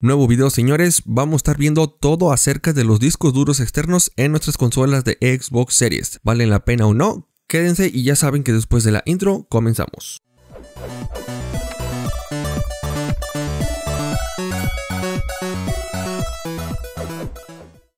Nuevo video, señores, vamos a estar viendo todo acerca de los discos duros externos en nuestras consolas de Xbox Series. ¿Valen la pena o no? Quédense y ya saben que después de la intro comenzamos.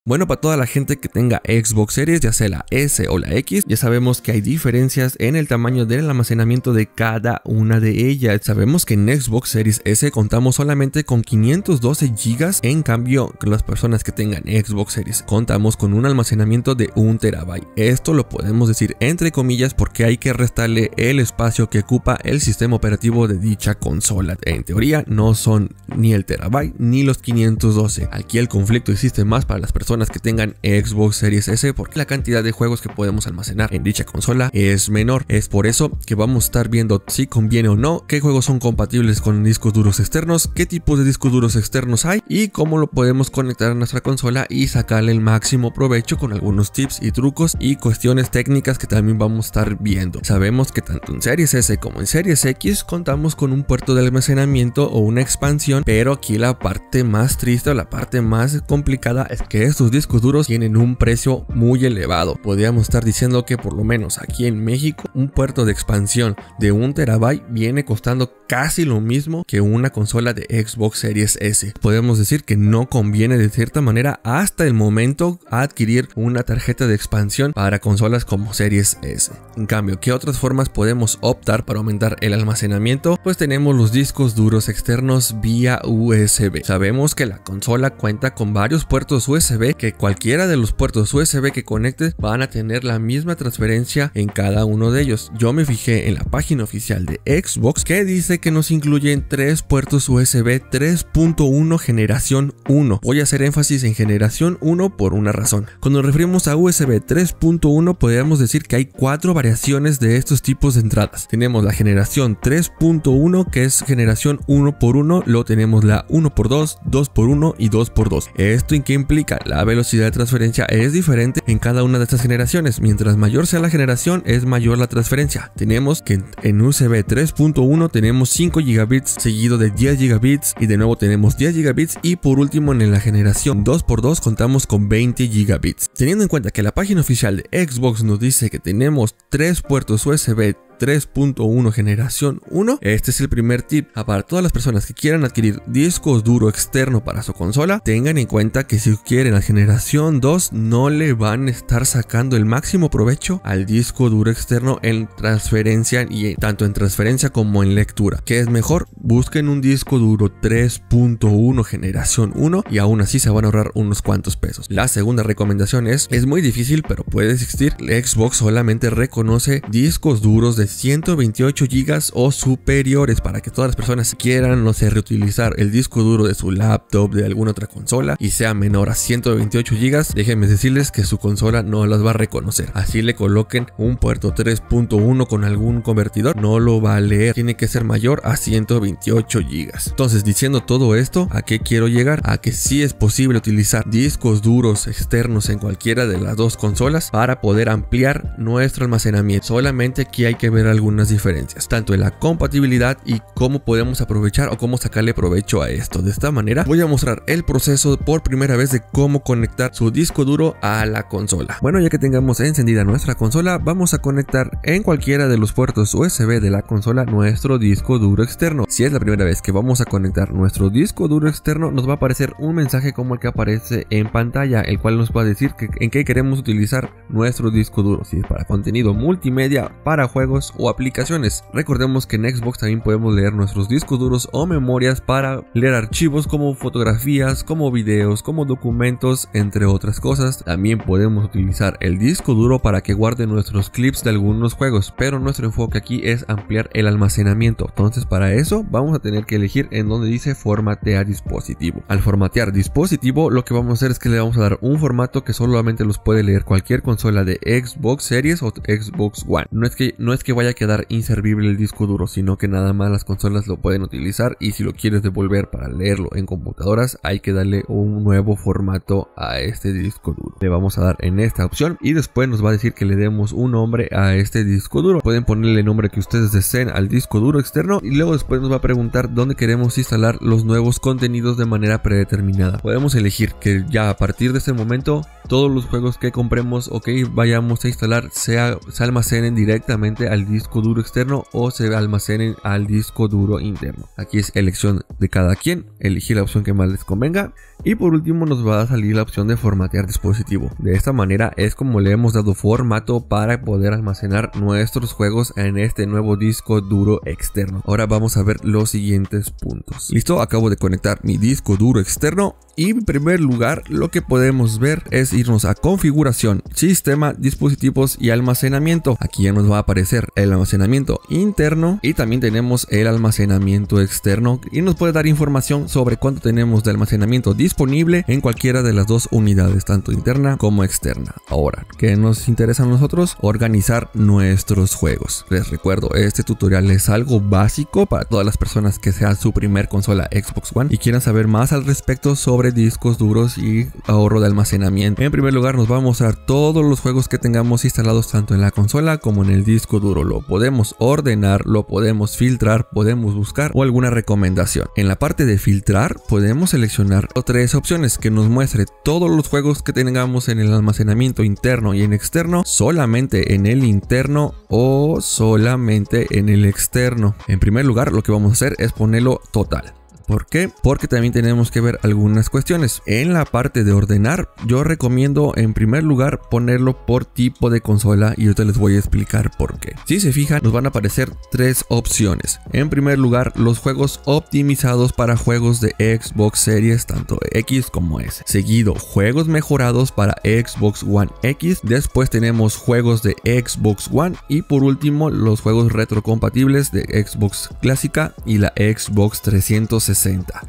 Bueno, para toda la gente que tenga Xbox Series, ya sea la S o la X, ya sabemos que hay diferencias en el tamaño del almacenamiento de cada una de ellas. Sabemos que en Xbox Series S contamos solamente con 512 GB, en cambio, con las personas que tengan Xbox Series contamos con un almacenamiento de 1 TB. Esto lo podemos decir entre comillas porque hay que restarle el espacio que ocupa el sistema operativo de dicha consola. En teoría no son ni el terabyte ni los 512. Aquí el conflicto existe más para las personas que tengan Xbox Series S porque la cantidad de juegos que podemos almacenar en dicha consola es menor. Es por eso que vamos a estar viendo si conviene o no, qué juegos son compatibles con discos duros externos, qué tipos de discos duros externos hay y cómo lo podemos conectar a nuestra consola y sacarle el máximo provecho con algunos tips y trucos y cuestiones técnicas que también vamos a estar viendo. Sabemos que tanto en Series S como en Series X contamos con un puerto de almacenamiento o una expansión, pero aquí la parte más triste o la parte más complicada es que estos discos duros tienen un precio muy elevado. Podríamos estar diciendo que por lo menos aquí en México un puerto de expansión de 1 TB viene costando casi lo mismo que una consola de Xbox Series S. Podemos decir que no conviene de cierta manera hasta el momento adquirir una tarjeta de expansión para consolas como Series S. En cambio, ¿qué otras formas podemos optar para aumentar el almacenamiento? Pues tenemos los discos duros externos vía USB. Sabemos que la consola cuenta con varios puertos USB, que cualquiera de los puertos USB que conectes van a tener la misma transferencia en cada uno de ellos. Yo me fijé en la página oficial de Xbox que dice que nos incluyen 3 puertos USB 3.1 generación 1. Voy a hacer énfasis en generación 1 por una razón. Cuando nos referimos a USB 3.1 podríamos decir que hay 4 variaciones de estos tipos de entradas. Tenemos la generación 3.1 que es generación 1x1, luego tenemos la 1x2, 2x1 y 2x2. ¿Esto en qué implica? La velocidad de transferencia es diferente en cada una de estas generaciones. Mientras mayor sea la generación, es mayor la transferencia. Tenemos que en USB 3.1 tenemos 5 GB seguido de 10 GB y de nuevo tenemos 10 GB y por último en la generación 2x2 contamos con 20 GB. Teniendo en cuenta que la página oficial de Xbox nos dice que tenemos 3 puertos USB 3.1 generación 1. Este es el primer tip. Para todas las personas que quieran adquirir disco duro externo para su consola, tengan en cuenta que si quieren la generación 2 no le van a estar sacando el máximo provecho al disco duro externo en transferencia y tanto en transferencia como en lectura. ¿Qué es mejor? Busquen un disco duro 3.1 generación 1 y aún así se van a ahorrar unos cuantos pesos. La segunda recomendación es muy difícil pero puede existir. Xbox solamente reconoce discos duros de 128 GB o superiores para que todas las personas quieran, no sé, reutilizar el disco duro de su laptop, de alguna otra consola y sea menor a 128 GB, déjenme decirles que su consola no las va a reconocer. Así le coloquen un puerto 3.1 con algún convertidor, no lo va a leer, tiene que ser mayor a 128 GB. Entonces, diciendo todo esto, ¿a qué quiero llegar? A que sí es posible utilizar discos duros externos en cualquiera de las dos consolas para poder ampliar nuestro almacenamiento. Solamente aquí hay que ver algunas diferencias, tanto en la compatibilidad y cómo podemos aprovechar o cómo sacarle provecho a esto. De esta manera voy a mostrar el proceso por primera vez de cómo conectar su disco duro a la consola. Bueno, ya que tengamos encendida nuestra consola, vamos a conectar en cualquiera de los puertos USB de la consola nuestro disco duro externo. Si es la primera vez que vamos a conectar nuestro disco duro externo, nos va a aparecer un mensaje como el que aparece en pantalla, el cual nos va a decir en qué queremos utilizar nuestro disco duro, si es para contenido multimedia, para juegos o aplicaciones. Recordemos que en Xbox también podemos leer nuestros discos duros o memorias para leer archivos como fotografías, como videos, como documentos, entre otras cosas. También podemos utilizar el disco duro para que guarde nuestros clips de algunos juegos, pero nuestro enfoque aquí es ampliar el almacenamiento. Entonces, para eso vamos a tener que elegir en donde dice formatear dispositivo. Al formatear dispositivo, lo que vamos a hacer es que le vamos a dar un formato que solamente los puede leer cualquier consola de Xbox Series o Xbox One. No es que vaya a quedar inservible el disco duro, sino que nada más las consolas lo pueden utilizar, y si lo quieres devolver para leerlo en computadoras hay que darle un nuevo formato a este disco duro. Le vamos a dar en esta opción y después nos va a decir que le demos un nombre a este disco duro. Pueden ponerle el nombre que ustedes deseen al disco duro externo y luego después nos va a preguntar dónde queremos instalar los nuevos contenidos de manera predeterminada. Podemos elegir que ya a partir de este momento todos los juegos que compremos o que vayamos a instalar se almacenen directamente al disco duro externo o se almacenen al disco duro interno. Aquí es elección de cada quien, elegir la opción que más les convenga. Y por último nos va a salir la opción de formatear dispositivo. De esta manera es como le hemos dado formato para poder almacenar nuestros juegos en este nuevo disco duro externo. Ahora vamos a ver los siguientes puntos. Listo, acabo de conectar mi disco duro externo y en primer lugar lo que podemos ver es irnos a configuración, sistema, dispositivos y almacenamiento. Aquí ya nos va a aparecer el almacenamiento interno y también tenemos el almacenamiento externo y nos puede dar información sobre cuánto tenemos de almacenamiento disponible en cualquiera de las dos unidades, tanto interna como externa. Ahora, ¿qué nos interesa a nosotros? Organizar nuestros juegos. Les recuerdo, este tutorial es algo básico para todas las personas que sea su primer consola Xbox One y quieran saber más al respecto sobre discos duros y ahorro de almacenamiento. En primer lugar nos va a mostrar todos los juegos que tengamos instalados tanto en la consola como en el disco duro. Lo podemos ordenar, lo podemos filtrar, podemos buscar o alguna recomendación. En la parte de filtrar podemos seleccionar tres opciones: que nos muestre todos los juegos que tengamos en el almacenamiento interno y en externo, solamente en el interno o solamente en el externo. En primer lugar lo que vamos a hacer es ponerlo total. ¿Por qué? Porque también tenemos que ver algunas cuestiones. En la parte de ordenar, yo recomiendo en primer lugar ponerlo por tipo de consola y ahorita les voy a explicar por qué. Si se fijan, nos van a aparecer tres opciones. En primer lugar, los juegos optimizados para juegos de Xbox Series, tanto X como S. Seguido, juegos mejorados para Xbox One X. Después tenemos juegos de Xbox One y por último, los juegos retrocompatibles de Xbox clásica y la Xbox 360.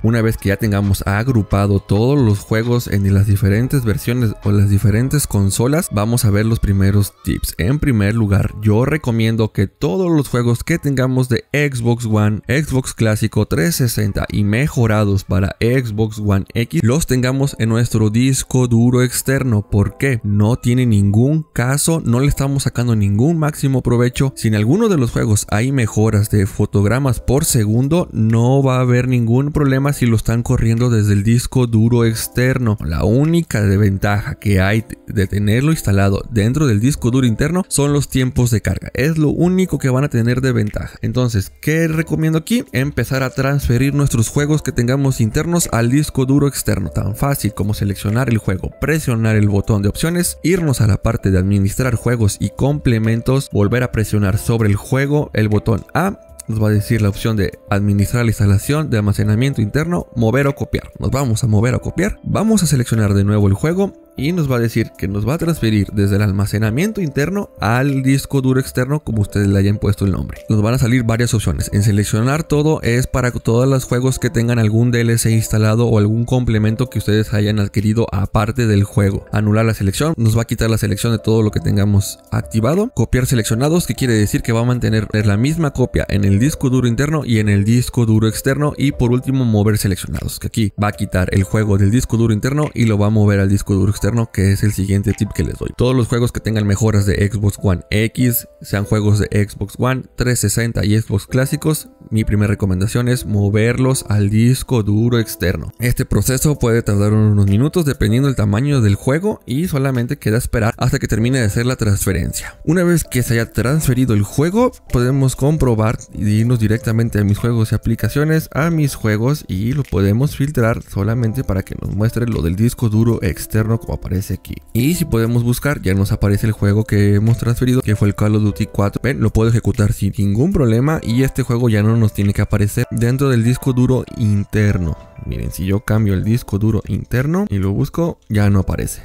Una vez que ya tengamos agrupado todos los juegos en las diferentes versiones o las diferentes consolas, vamos a ver los primeros tips. En primer lugar, yo recomiendo que todos los juegos que tengamos de Xbox One, Xbox clásico, 360 y mejorados para Xbox One X los tengamos en nuestro disco duro externo. ¿Por qué? No tiene ningún caso, no le estamos sacando ningún máximo provecho. Si en alguno de los juegos hay mejoras de fotogramas por segundo, no va a haber ningún problema si lo están corriendo desde el disco duro externo. La única desventaja que hay de tenerlo instalado dentro del disco duro interno son los tiempos de carga. Es lo único que van a tener de ventaja. Entonces, ¿qué recomiendo aquí? Empezar a transferir nuestros juegos que tengamos internos al disco duro externo. Tan fácil como seleccionar el juego, presionar el botón de opciones, irnos a la parte de administrar juegos y complementos, volver a presionar sobre el juego el botón A. Nos va a decir la opción de administrar la instalación de almacenamiento interno, mover o copiar. Nos vamos a mover o copiar. Vamos a seleccionar de nuevo el juego y nos va a decir que nos va a transferir desde el almacenamiento interno al disco duro externo como ustedes le hayan puesto el nombre. Nos van a salir varias opciones. En seleccionar todo es para todos los juegos que tengan algún DLC instalado o algún complemento que ustedes hayan adquirido aparte del juego. Anular la selección, nos va a quitar la selección de todo lo que tengamos activado. Copiar seleccionados, que quiere decir que va a mantener la misma copia en el disco duro interno y en el disco duro externo. Y por último, mover seleccionados, que aquí va a quitar el juego del disco duro interno y lo va a mover al disco duro externo, que es el siguiente tip que les doy. Todos los juegos que tengan mejoras de Xbox One X, sean juegos de Xbox One, 360 y Xbox clásicos, mi primera recomendación es moverlos al disco duro externo. Este proceso puede tardar unos minutos dependiendo del tamaño del juego y solamente queda esperar hasta que termine de hacer la transferencia. Una vez que se haya transferido el juego, podemos comprobar y irnos directamente a mis juegos y aplicaciones, a mis juegos, y lo podemos filtrar solamente para que nos muestre lo del disco duro externo como aparece aquí. Y si podemos buscar, ya nos aparece el juego que hemos transferido, que fue el Call of Duty 4. Ven, lo puedo ejecutar sin ningún problema y este juego ya no nos tiene que aparecer dentro del disco duro interno. Miren, si yo cambio el disco duro interno y lo busco, ya no aparece.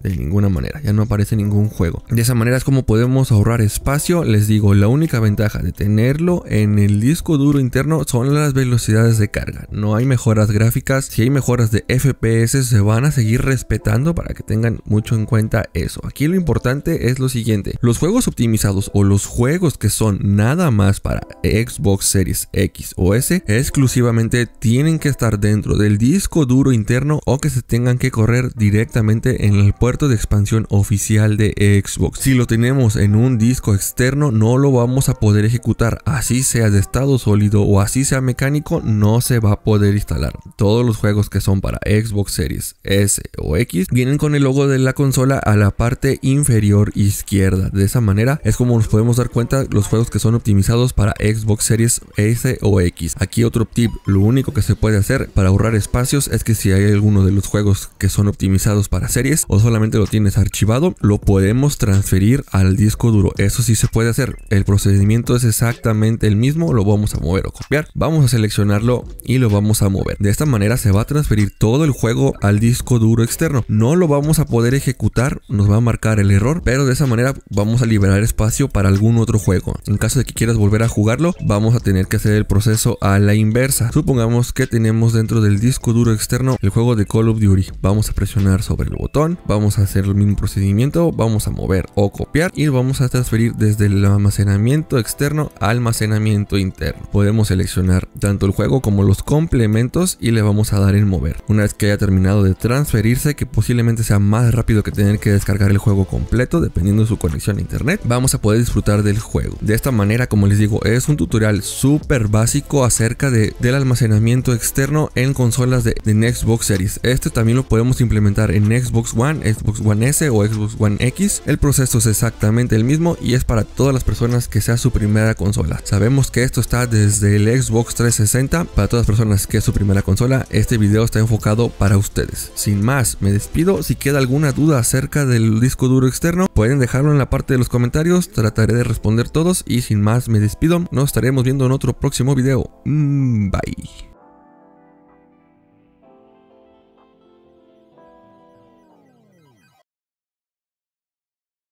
de ninguna manera, ya no aparece ningún juego. De esa manera es como podemos ahorrar espacio. Les digo, la única ventaja de tenerlo en el disco duro interno son las velocidades de carga. No hay mejoras gráficas. Si hay mejoras de FPS se van a seguir respetando, para que tengan mucho en cuenta eso. Aquí lo importante es lo siguiente: los juegos optimizados o los juegos que son nada más para Xbox Series X o S exclusivamente tienen que estar dentro del disco duro interno, o que se tengan que correr directamente en el puerto de expansión oficial de Xbox. Si lo tenemos en un disco externo no lo vamos a poder ejecutar, así sea de estado sólido o así sea mecánico, no se va a poder instalar. Todos los juegos que son para Xbox Series S o X vienen con el logo de la consola a la parte inferior izquierda. De esa manera es como nos podemos dar cuenta los juegos que son optimizados para Xbox Series S o X. Aquí otro tip: lo único que se puede hacer para ahorrar espacios es que si hay alguno de los juegos que son optimizados para series o solamente lo tienes archivado, lo podemos transferir al disco duro. Eso sí se puede hacer. El procedimiento es exactamente el mismo. Lo vamos a mover o copiar, vamos a seleccionarlo y lo vamos a mover. De esta manera se va a transferir todo el juego al disco duro externo. No lo vamos a poder ejecutar, nos va a marcar el error, pero de esa manera vamos a liberar espacio para algún otro juego. En caso de que quieras volver a jugarlo, vamos a tener que hacer el proceso a la inversa. Supongamos que tenemos dentro del disco duro externo el juego de Call of Duty. Vamos a presionar sobre el botón, vamos a hacer el mismo procedimiento, vamos a mover o copiar y vamos a transferir desde el almacenamiento externo al almacenamiento interno. Podemos seleccionar tanto el juego como los complementos y le vamos a dar en mover. Una vez que haya terminado de transferirse, que posiblemente sea más rápido que tener que descargar el juego completo dependiendo de su conexión a internet, vamos a poder disfrutar del juego. De esta manera, como les digo, es un tutorial súper básico acerca del almacenamiento externo en consolas de Xbox Series. Este también lo podemos implementar en Xbox One, Xbox One S o Xbox One X. El proceso es exactamente el mismo y es para todas las personas que sea su primera consola. Sabemos que esto está desde el Xbox 360. Para todas las personas que es su primera consola, este video está enfocado para ustedes. Sin más, me despido. Si queda alguna duda acerca del disco duro externo, pueden dejarlo en la parte de los comentarios. Trataré de responder todos y sin más me despido. Nos estaremos viendo en otro próximo video. Bye.